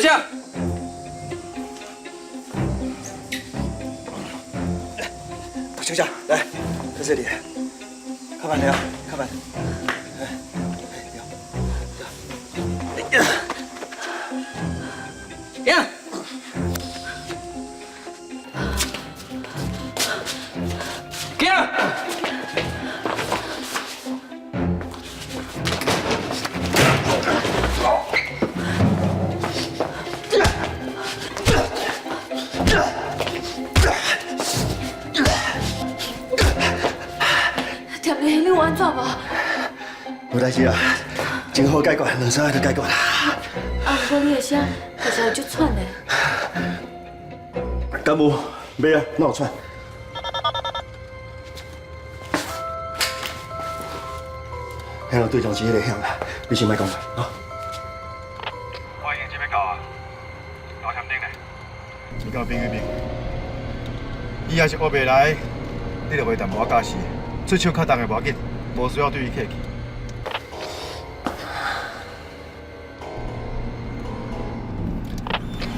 下。休假，来，在这里，看板娘，看板。停。停。田妹，你有安怎无？无代志啊，真好解决，两三下就解决啦。啊，不过你的声其实有足喘的。敢有？没啊，哪有喘？迄个对象是迄个向啦，你先莫讲啊。我已经准备到啊，到签订嘞。你甲冰一冰，伊要是学袂来，你就回淡薄仔教示，出手较重的无要紧，无需要对伊客气。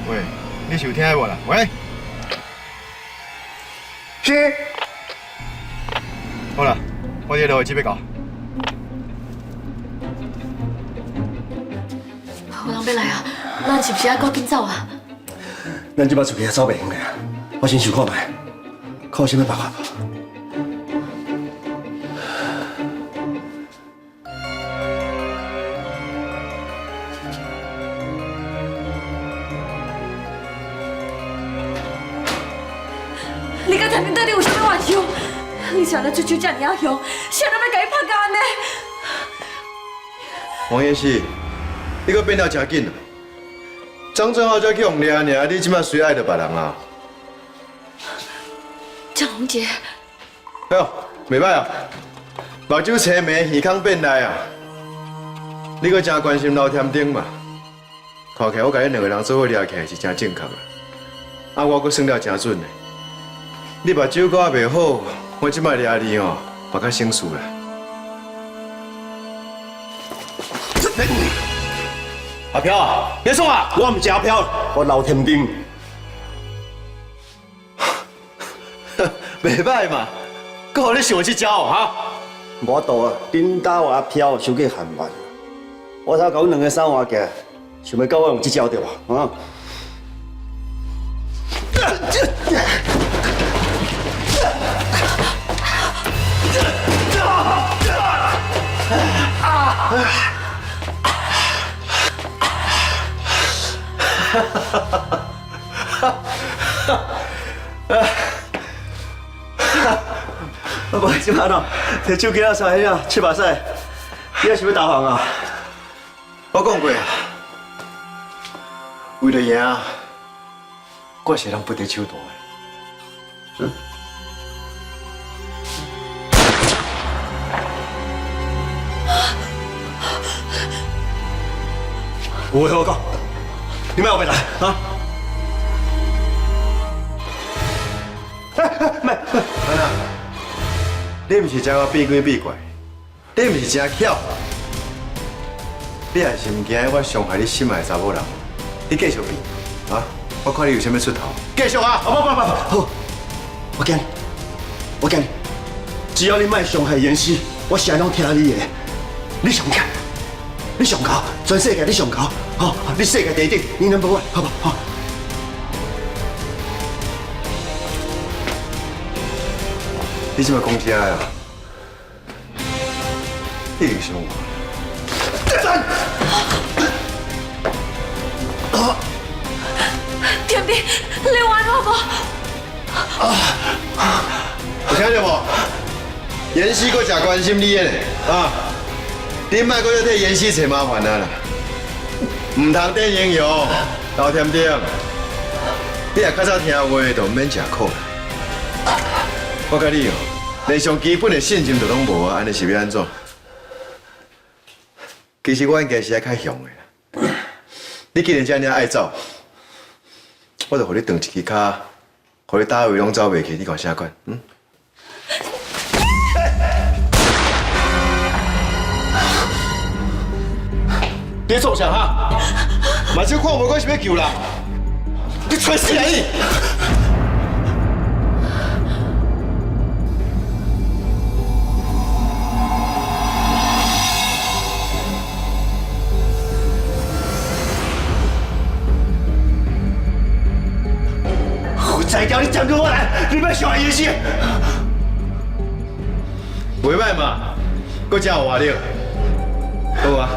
喂，你是有听的无啦？喂。是。好啦，我这就会准备到。有人要来啊，咱是不是要赶紧走啊？咱即摆出去也走袂远个啊，我先想看卖，看有啥物办法。你甲田明到底有啥物冤仇？你想咱出手遮尔啊凶，谁人要甲伊拍干呢？王彦希，你搁变了真紧啊！张正浩才去用掠尔，你即摆随爱着别人啊？张宏杰，哎呦，袂歹啊！目睭青眉，耳孔变大啊！你搁真关心老田丁嘛？看起来我甲你两个人做伙掠起来是真正确啊！啊，我搁算了真准的。你目睭搁还袂好，我即摆掠你哦，嘛较省事啦。阿飘啊，别送啊！我唔是阿飘，我老天丁。袂歹嘛，搁互你想去招哈？无度啊，恁家有阿飘伤过寒慢，我才甲阮两个生活起来，想要教我用这招对吧？啊！无即摆喏，摕手机啊，晒啊，七八晒，你还想要投降啊？我讲过啊，为了赢，我是人不得手段的。嗯。有话好讲，你莫后边来啊！安娜，你毋是知我变鬼变怪，你毋是真巧，你还是毋惊我伤害你心爱的查某人？你继续变啊！我看你有啥物出头，继续啊！不，好，我惊你，我惊你，只要你莫伤害妍希，我啥拢听你的。你上强，你上高，全世界你上高，好，你世界第一，你number one，好不好？你即摆讲这啊？你影响我。田斌，你有安怎无？有听到无？妍希搁真关心你的呢，啊！你莫搁要替妍希找麻烦啊啦！唔通顶英雄，老天丁，你若较早听话，就唔免吃苦啦。我甲你哦，连上基本的信心都拢无啊，安尼是要安怎？其实我应该是爱较凶的啦。你既然这样爱走，我就互你断一支骹，互你打位拢走袂去，你看啥款？嗯？别凑想哈！嘛就看无我是要救人，你吹死人！我再叫你站住我来，你别伤害妍希。袂歹嘛，搁真有活力。好啊，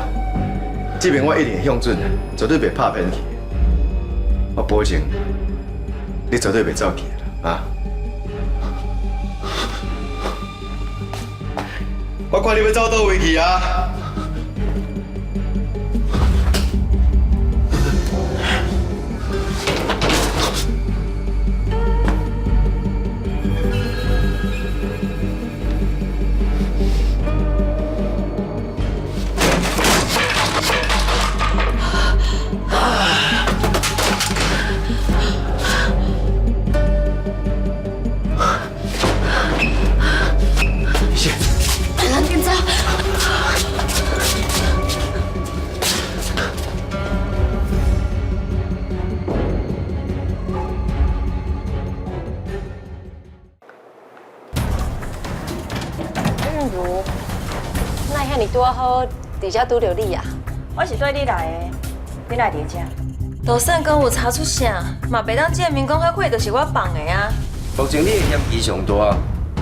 这边我一定会向准，绝对袂拍偏去。我保证，你绝对袂走去的啊！我看你要走倒位去啊！蓝店长，韵如，那遐尼拄好，伫遮拄着你啊？我是对你来的，你来伫遮。就算讲有查出啥，嘛袂当证明讲迄血就是我放的啊。目前你的嫌疑上大，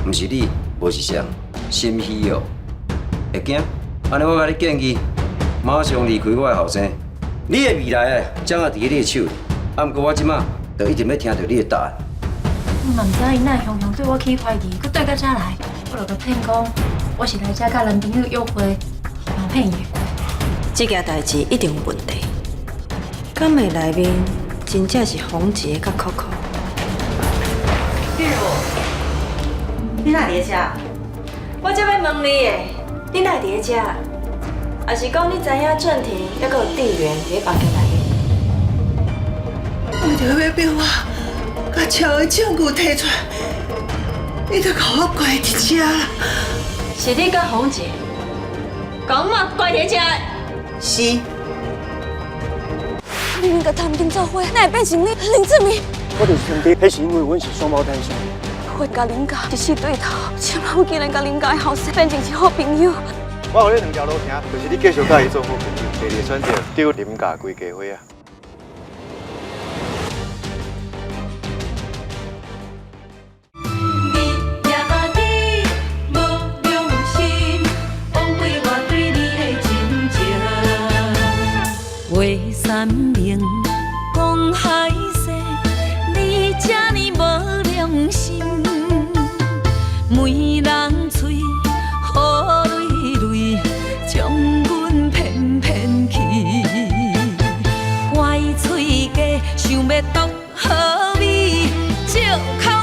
毋是你，无是谁，心虚哦。会惊？安尼我甲你建议，马上离开我的后生。你的未来掌握伫你的手里，啊，毋过我即马就一定要听到你的答案。我嘛毋知伊哪雄雄对我起怀疑，佮对到遮来，我就甲骗讲我是来遮甲男朋友约会，希望骗伊的过。这件代志一定有问题。敢会内面真正是红杰甲 Coco？ 玉如，你哪伫遮？我这要问你的，你哪伫遮？还是讲你知影郑婷还有店员伫房间内面？为着要逼我把超的证据摕出来，你就甲我关伫遮啦。是你甲红姐，讲嘛关伫遮。是。明明甲谭斌做伙，哪会变成你林志明？我就是兄弟，迄是因为阮是双胞胎兄弟。我甲林家一世对头，怎么有竟然甲林家的后生变成是好朋友？我互你两条路行，就是你继续甲伊做好朋友，第二选择丢林家规家伙啊！画山明，讲海誓，你这呢无良心，每人嘴好累累，将阮骗骗去，坏嘴家想要夺好味，借口。